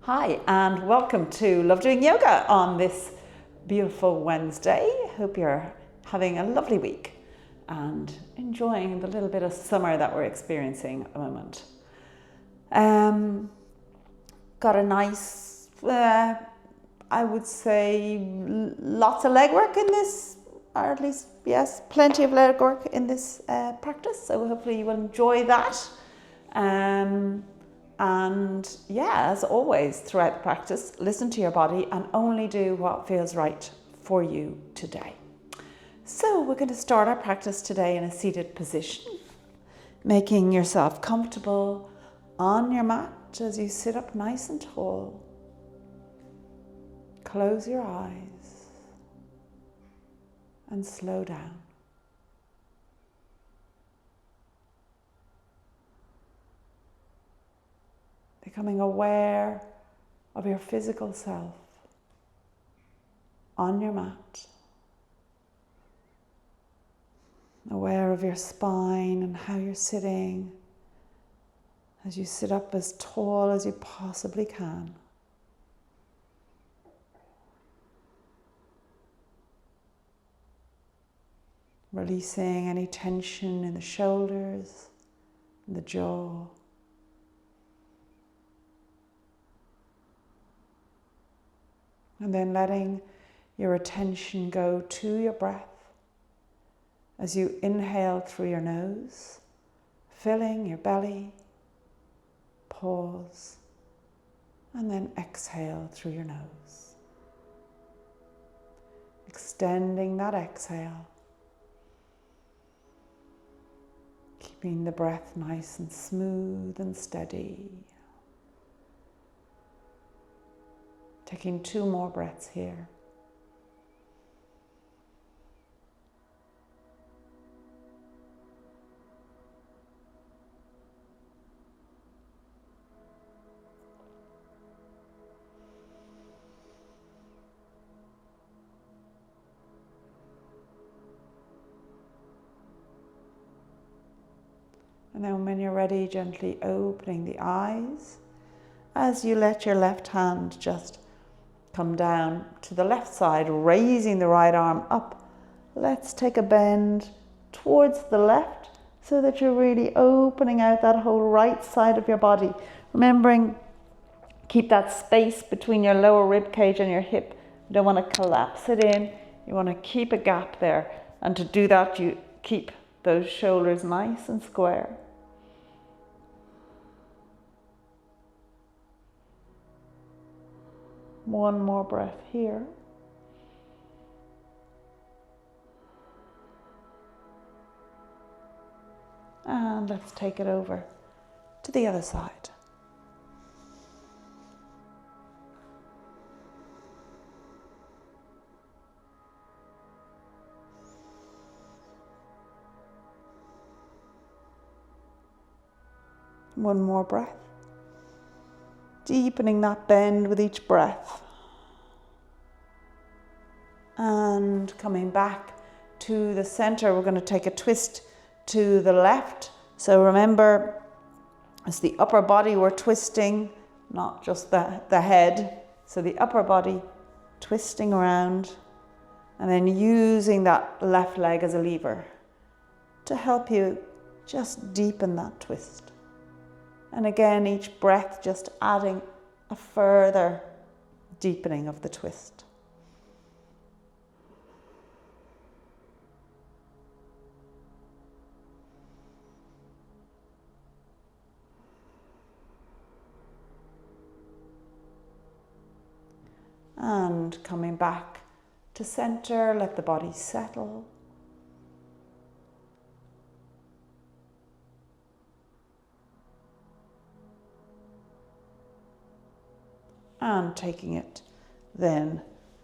Hi, and welcome to Love Doing Yoga on this beautiful Wednesday. Hope you're having a lovely week and enjoying the little bit of summer that we're experiencing at the moment. Got a nice, I would say, lots of leg work in this, or at least, yes, plenty of leg work in this practice. So hopefully you will enjoy that. And yeah, as always, throughout the practice, listen to your body and only do what feels right for you today. So we're going to start our practice today in a seated position, making yourself comfortable on your mat as you sit up nice and tall. Close your eyes and slow down. Becoming aware of your physical self on your mat. Aware of your spine and how you're sitting as you sit up as tall as you possibly can. Releasing any tension in the shoulders, in the jaw. And then letting your attention go to your breath as you inhale through your nose, filling your belly, pause, and then exhale through your nose. Extending that exhale, keeping the breath nice and smooth and steady. Taking 2 more breaths here. And then when you're ready, gently opening the eyes as you let your left hand just come down to the left side, raising the right arm up. Let's take a bend towards the left so that you're really opening out that whole right side of your body. Remembering, keep that space between your lower rib cage and your hip. You don't want to collapse it in. You want to keep a gap there. And to do that, you keep those shoulders nice and square. One more breath here. And let's take it over to the other side. One more breath. Deepening that bend with each breath. And coming back to the center, we're going to take a twist to the left. So remember, it's the upper body we're twisting, not just the head. So the upper body twisting around and then using that left leg as a lever to help you just deepen that twist. And again, each breath just adding a further deepening of the twist. And coming back to center, let the body settle. And taking it then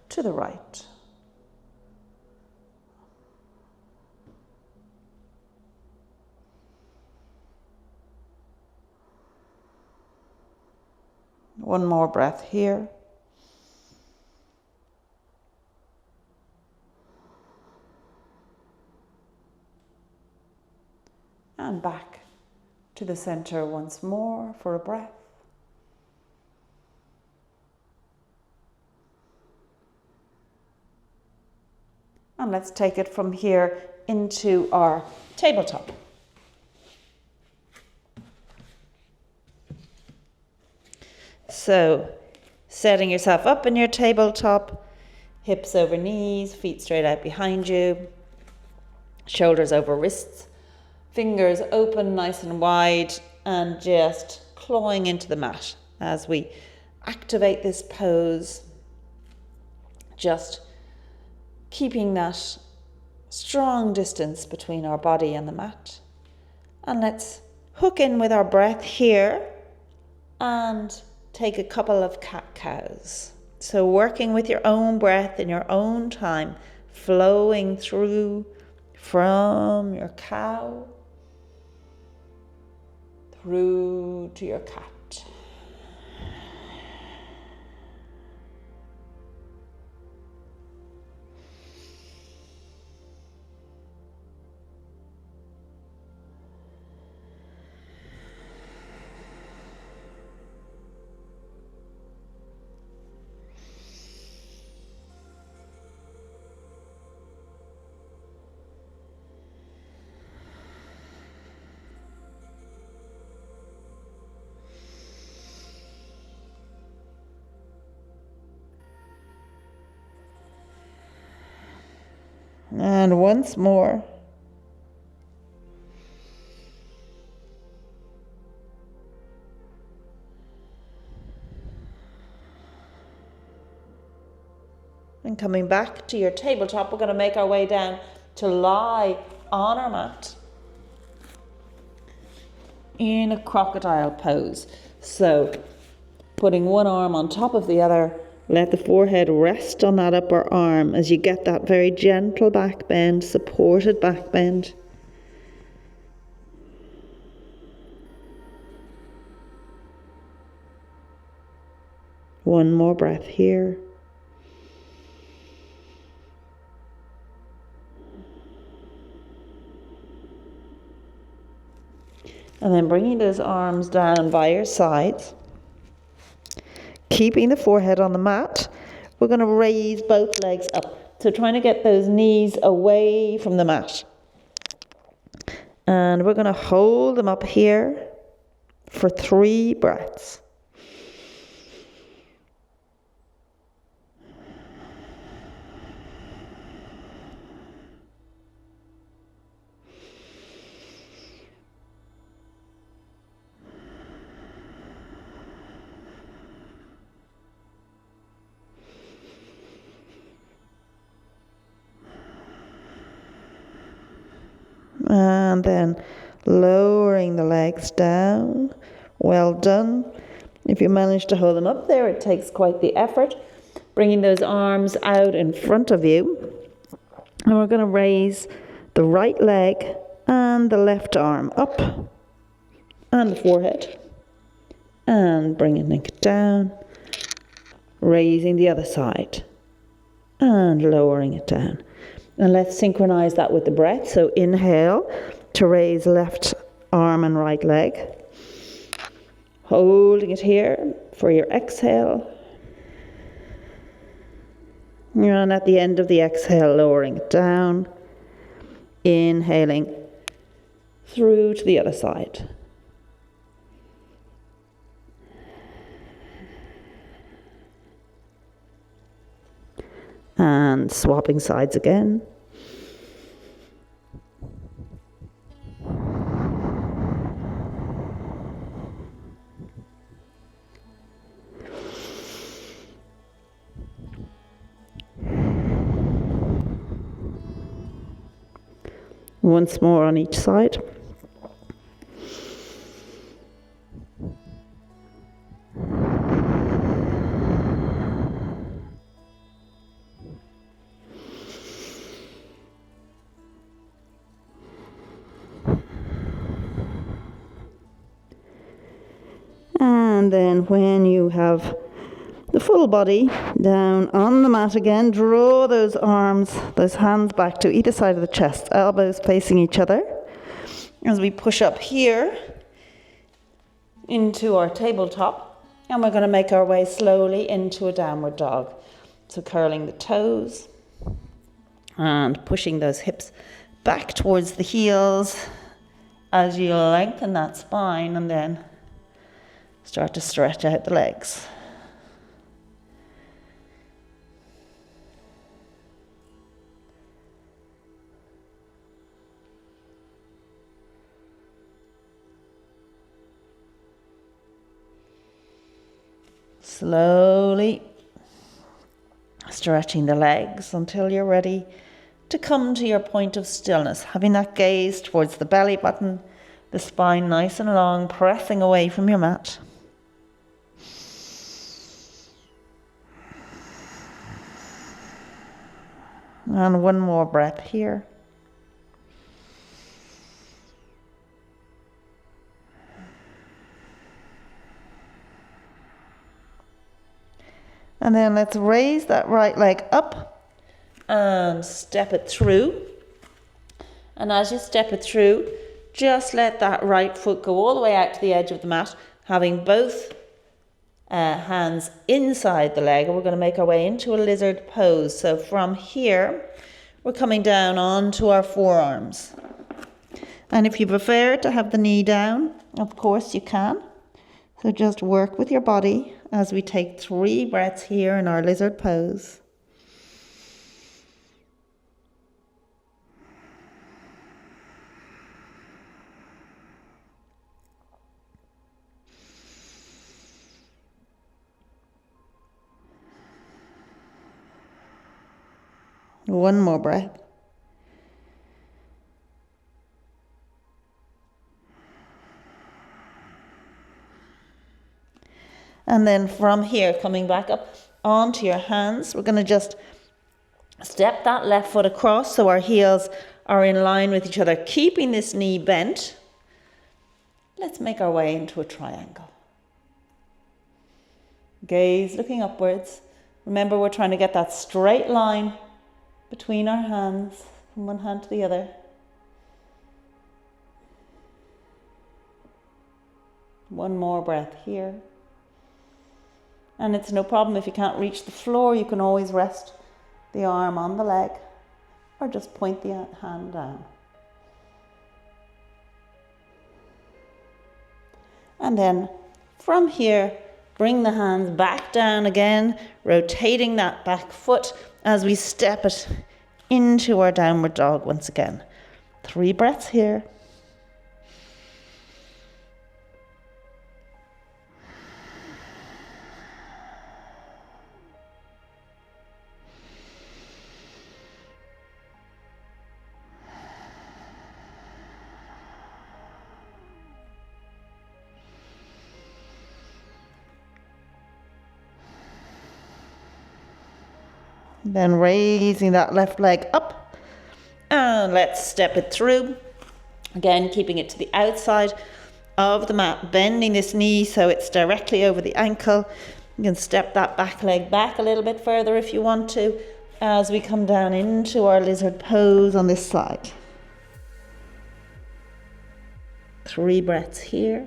to the right. One more breath here. And back to the center once more for a breath. And let's take it from here into our tabletop. So, setting yourself up in your tabletop, hips over knees, feet straight out behind you, shoulders over wrists, fingers open nice and wide, and just clawing into the mat as we activate this pose, just keeping that strong distance between our body and the mat. And let's hook in with our breath here and take a couple of cat-cows. So working with your own breath in your own time, flowing through from your cow through to your cat. And once more. And coming back to your tabletop, we're going to make our way down to lie on our mat in a crocodile pose. So putting one arm on top of the other, let the forehead rest on that upper arm as you get that very gentle back bend, supported back bend. One more breath here. And then bringing those arms down by your sides. Keeping the forehead on the mat, we're going to raise both legs up. So trying to get those knees away from the mat. And we're going to hold them up here for 3 breaths. And then lowering the legs down. Well done. If you manage to hold them up there, it takes quite the effort. Bringing those arms out in front of you. And we're going to raise the right leg and the left arm up. And the forehead. And bringing it down. Raising the other side. And lowering it down. And let's synchronize that with the breath. So inhale to raise left arm and right leg. Holding it here for your exhale. And at the end of the exhale, lowering it down. Inhaling through to the other side. And swapping sides again. Once more on each side. And then when you have the full body down on the mat again, draw those arms, those hands back to either side of the chest, elbows facing each other. As we push up here into our tabletop, and we're going to make our way slowly into a downward dog. So curling the toes, And pushing those hips back towards the heels as you lengthen that spine, and then start to stretch out the legs. Slowly stretching the legs until you're ready to come to your point of stillness, having that gaze towards the belly button, the spine nice and long, pressing away from your mat. And one more breath here. And then let's raise that right leg up and step it through. And as you step it through, just let that right foot go all the way out to the edge of the mat, having both hands inside the leg. And we're going to make our way into a lizard pose. So from here, we're coming down onto our forearms. And if you prefer to have the knee down, of course you can. So just work with your body as we take 3 breaths here in our lizard pose. One more breath. And then from here, coming back up onto your hands, we're going to just step that left foot across so our heels are in line with each other, keeping this knee bent. Let's make our way into a triangle. Gaze looking upwards. Remember, we're trying to get that straight line between our hands, from one hand to the other. One more breath here. And it's no problem if you can't reach the floor, you can always rest the arm on the leg or just point the hand down. And then from here, bring the hands back down again, rotating that back foot as we step it into our downward dog once again. 3 breaths here. Then raising that left leg up, and let's step it through. Again, keeping it to the outside of the mat, bending this knee so it's directly over the ankle. You can step that back leg back a little bit further if you want to, as we come down into our lizard pose on this side. 3 breaths here.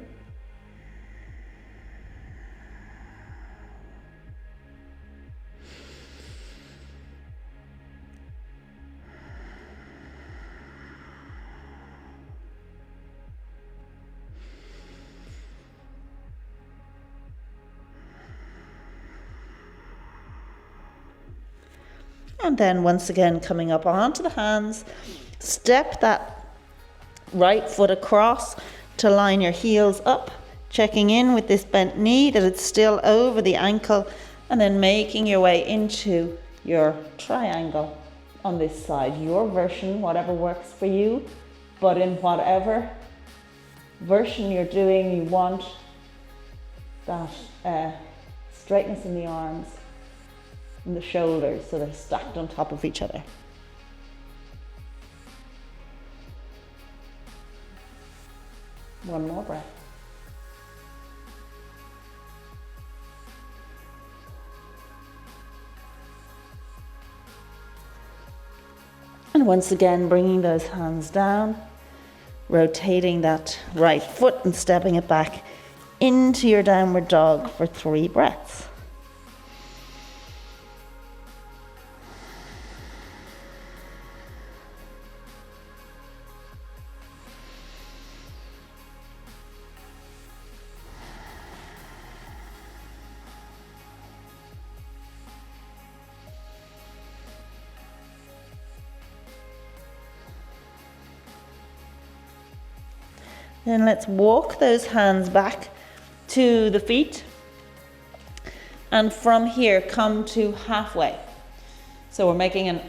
And then once again, coming up onto the hands, step that right foot across to line your heels up, checking in with this bent knee that it's still over the ankle, and then making your way into your triangle on this side. Your version, whatever works for you, but in whatever version you're doing, you want that straightness in the arms and the shoulders so they're stacked on top of each other. One more breath. And once again, bringing those hands down, rotating that right foot and stepping it back into your downward dog for 3 breaths. Then let's walk those hands back to the feet. And from here, come to halfway. So we're making an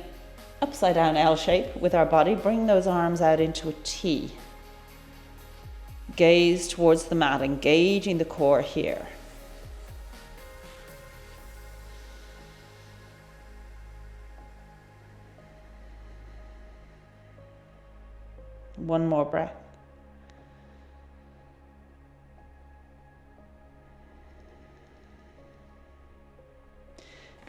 upside down L shape with our body. Bring those arms out into a T. Gaze towards the mat, engaging the core here. One more breath.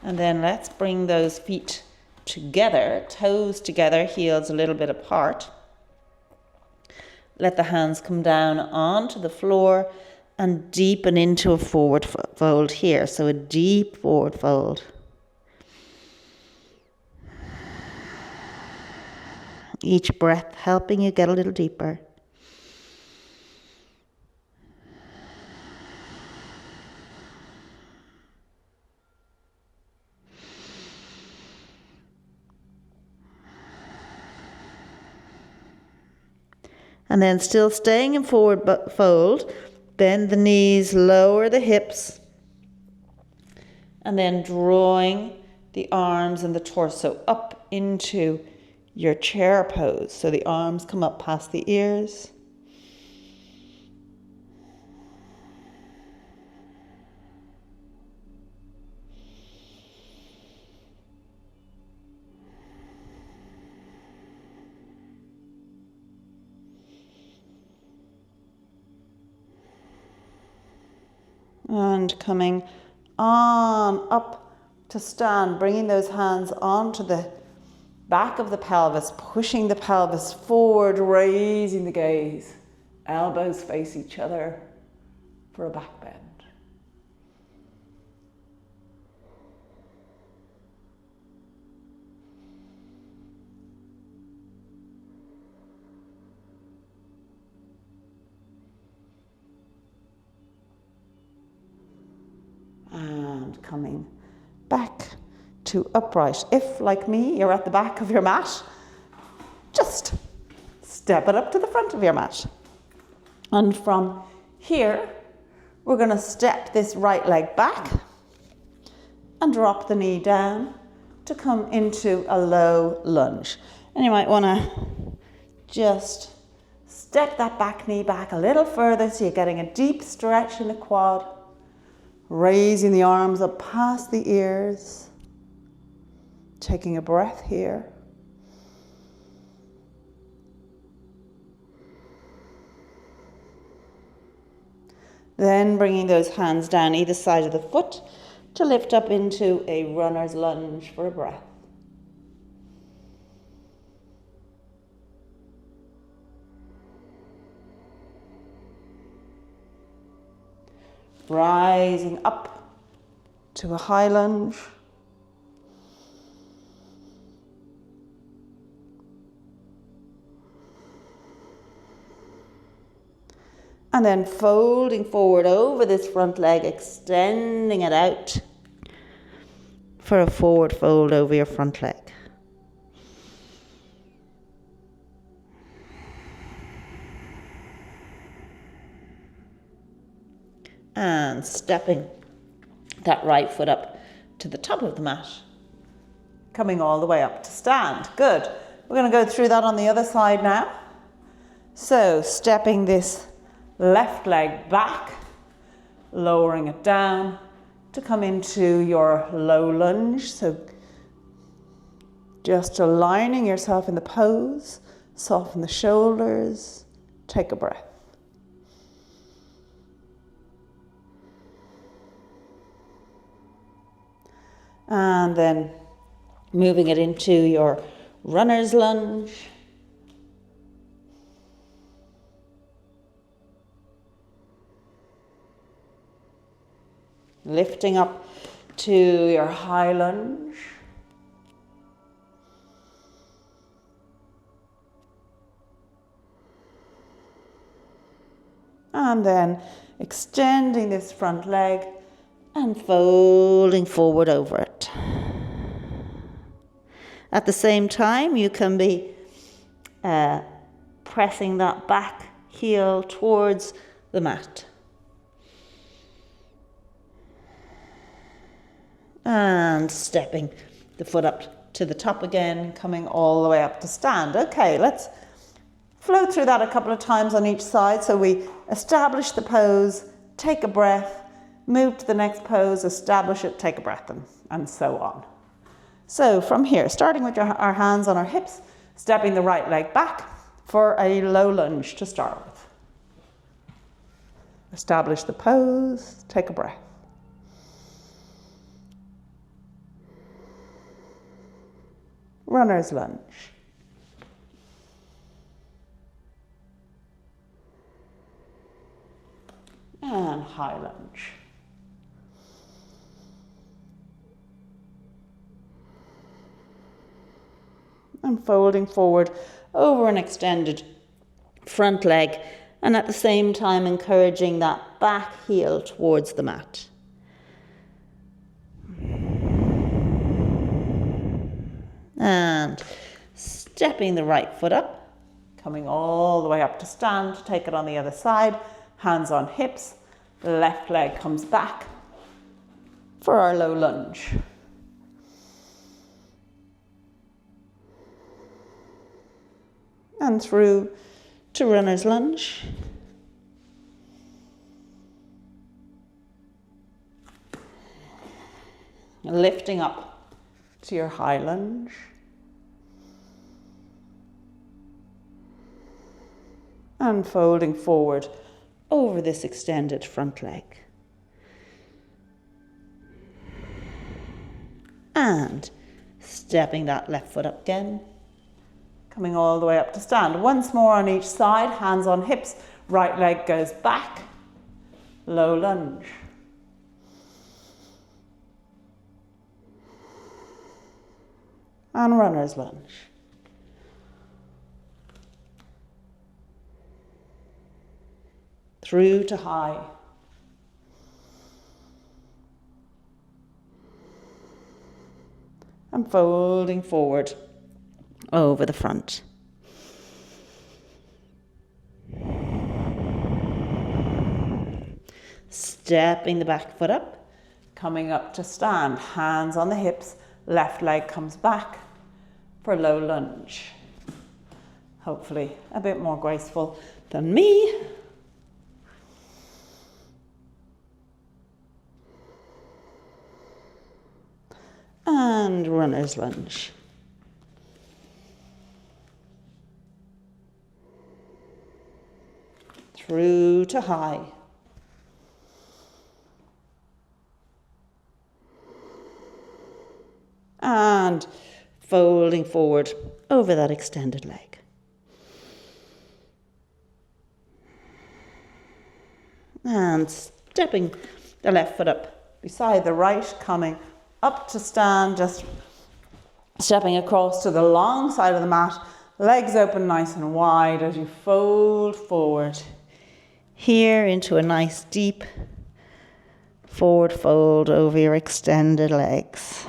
And then let's bring those feet together, toes together, heels a little bit apart. Let the hands come down onto the floor and deepen into a forward fold here. So a deep forward fold. Each breath helping you get a little deeper. And then still staying in forward fold, bend the knees, lower the hips, and then drawing the arms and the torso up into your chair pose. So the arms come up past the ears. And coming on up to stand, bringing those hands onto the back of the pelvis, pushing the pelvis forward, raising the gaze. Elbows face each other for a back bend. And coming back to upright. If, like me, you're at the back of your mat, just step it up to the front of your mat. And from here, we're going to step this right leg back and drop the knee down to come into a low lunge. And you might want to just step that back knee back a little further so you're getting a deep stretch in the quad. Raising the arms up past the ears. Taking a breath here. Then bringing those hands down either side of the foot to lift up into a runner's lunge for a breath. Rising up to a high lunge. And then folding forward over this front leg, extending it out for a forward fold over your front leg. And stepping that right foot up to the top of the mat. Coming all the way up to stand. Good. We're going to go through that on the other side now. So stepping this left leg back, lowering it down to come into your low lunge. So just aligning yourself in the pose, soften the shoulders, take a breath. And then moving it into your runner's lunge. Lifting up to your high lunge. And then extending this front leg and folding forward over it. At the same time, you can be pressing that back heel towards the mat. And stepping the foot up to the top again, coming all the way up to stand. Okay, let's flow through that a couple of times on each side. So we establish the pose, take a breath, move to the next pose, establish it, take a breath, and so on. So from here, starting with our hands on our hips, stepping the right leg back for a low lunge to start with. Establish the pose, take a breath. Runner's lunge. And high lunge. And folding forward over an extended front leg, and at the same time encouraging that back heel towards the mat. And stepping the right foot up, coming all the way up to stand, take it on the other side, hands on hips, left leg comes back for our low lunge. And through to runner's lunge. Lifting up to your high lunge. And folding forward over this extended front leg. And stepping that left foot up again. Coming all the way up to stand. Once more on each side, hands on hips, right leg goes back, low lunge. And runner's lunge. Through to high. And folding forward over the front. Stepping the back foot up, coming up to stand, hands on the hips, left leg comes back for low lunge. Hopefully a bit more graceful than me. And runner's lunge. Through to high. And folding forward over that extended leg. And stepping the left foot up beside the right, coming up to stand, just stepping across to the long side of the mat, legs open nice and wide as you fold forward. Here into a nice deep forward fold over your extended legs.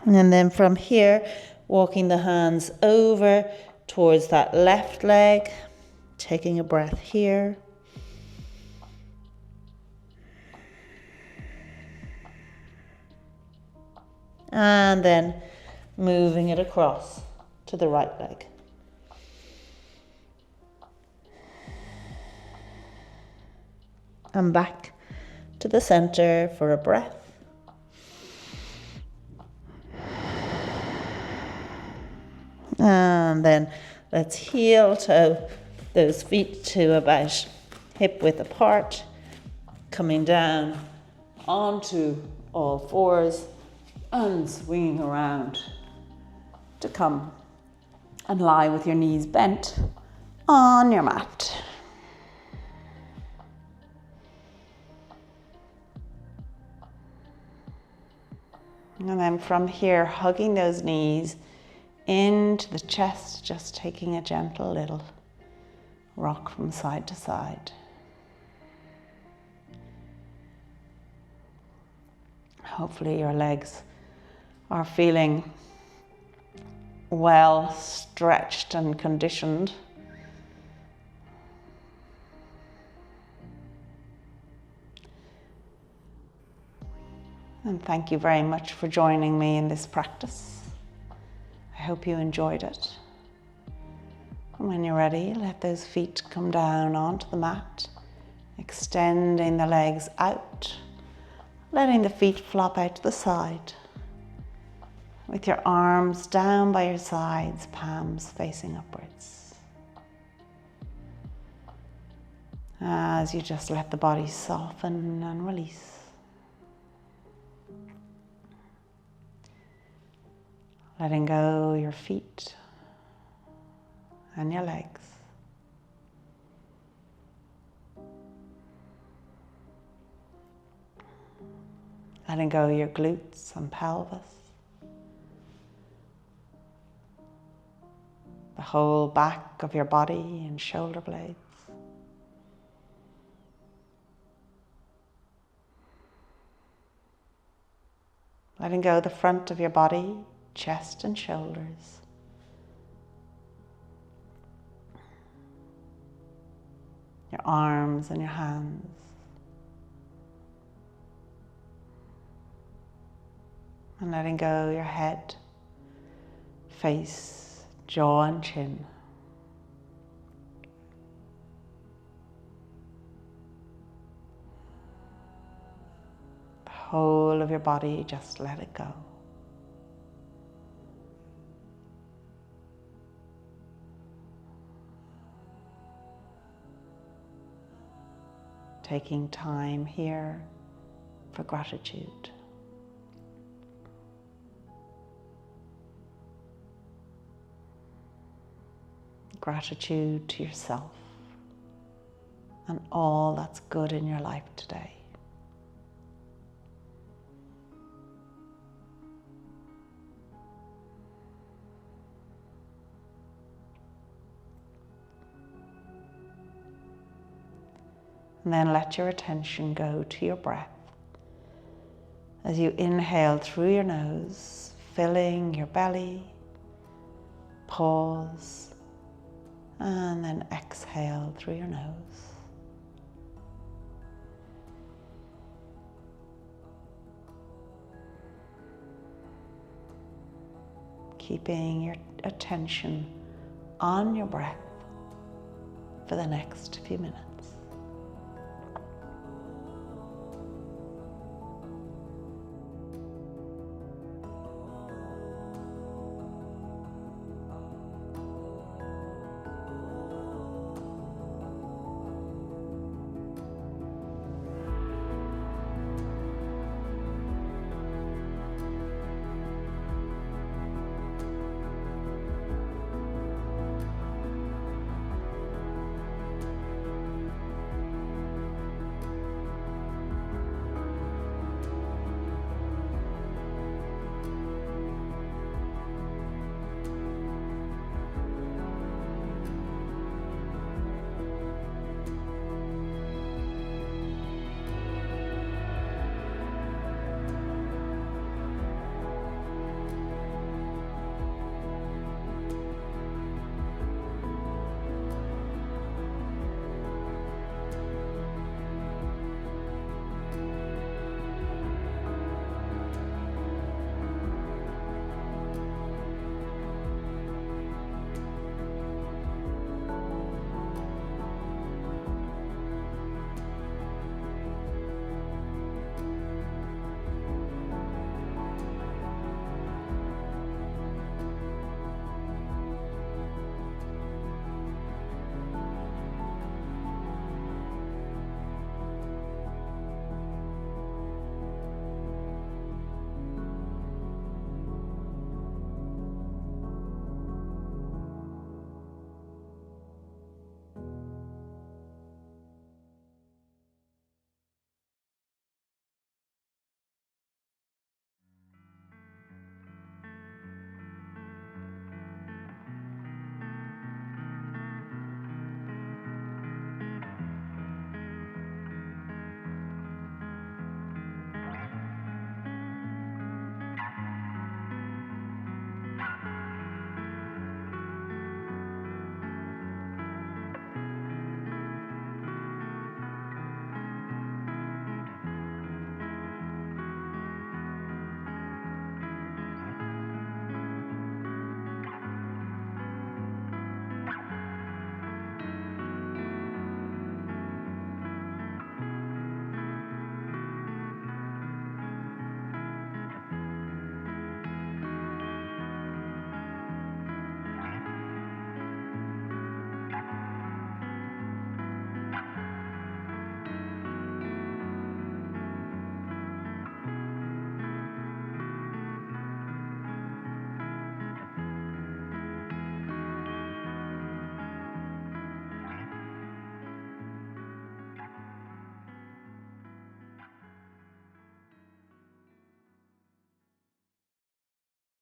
And then from here, walking the hands over towards that left leg, taking a breath here. And then moving it across to the right leg. And back to the center for a breath. And then let's heel toe those feet to about hip width apart, coming down onto all fours and swinging around to come and lie with your knees bent on your mat. And then from here, hugging those knees into the chest, just taking a gentle little rock from side to side. Hopefully your legs are feeling well stretched and conditioned. And thank you very much for joining me in this practice. I hope you enjoyed it. And when you're ready, let those feet come down onto the mat, extending the legs out, letting the feet flop out to the side, with your arms down by your sides, palms facing upwards. As you just let the body soften and release. Letting go your feet and your legs. Letting go your glutes and pelvis. The whole back of your body and shoulder blades. Letting go the front of your body, chest and shoulders. Your arms and your hands. And letting go your head, face, jaw and chin. The whole of your body, just let it go. Taking time here for gratitude. Gratitude to yourself and all that's good in your life today. And then let your attention go to your breath. As you inhale through your nose, filling your belly, pause, and then exhale through your nose. Keeping your attention on your breath for the next few minutes.